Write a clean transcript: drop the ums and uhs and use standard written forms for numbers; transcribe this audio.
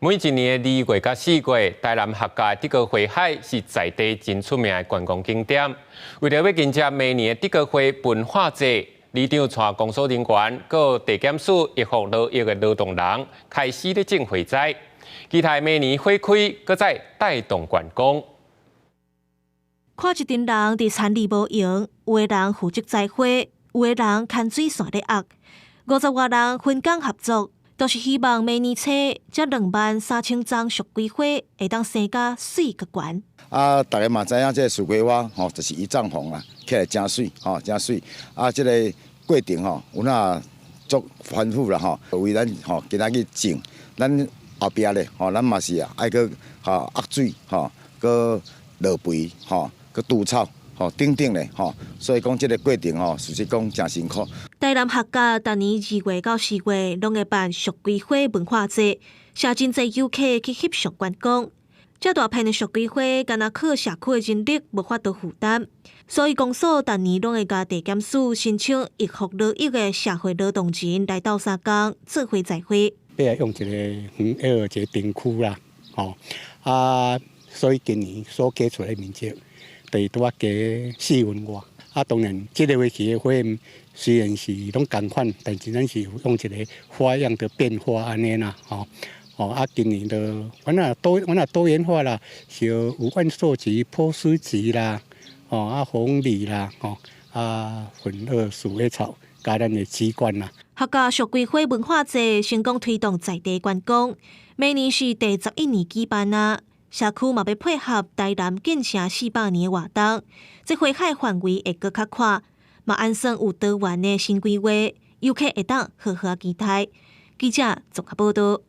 每一年的2月到4月，台南客家德高花海是在地真出名的观光景点。为了要迎接明年的德高花文化节，里长带公所人员、各地检署一服劳役的劳动人开始咧种花栽，期待明年花开，搁再带动观光。看一群人伫田里无闲，有的人负责栽花，有的人牵水线咧压，50多人分工合作。都是希望明年初这23000丛玫瑰花会当生甲水甲悬。大家嘛知影，这个玫瑰花就是伊帐篷啦，起来真水真水。这个过程有哪足繁复啦为咱今仔日种，咱后壁咧咱嘛是爱去压水搁落肥搁除草。等等咧，所以讲这个过程实际讲真辛苦。台南客家逐年2月到4月拢会办玫瑰花文化节，写真侪游客去翕相观光。这大片的玫瑰花，敢若靠社区的人力无法度负担，所以公所逐年拢会甲地检署申请一服劳役的社会劳动人来斗相共做花栽花。要用一个一个灯区啦，所以今年所给出来的面积。地拄啊加4分外，当然，这个花期的花虽然是拢同款，但是咱是用一个花样的变化安尼啦，今年的我那多元化啦，是有万寿菊、波斯菊啦，红梨啦，粉萼鼠尾草，加咱的鸡冠啦。客家玫瑰花文化节成功推动在地观光，每年是第11年举办啊。社区嘛要配合台南建成400年的活动，这花海范围会搁较宽，嘛安算有多元的新规划，游客会当好好期待。记者综合报道。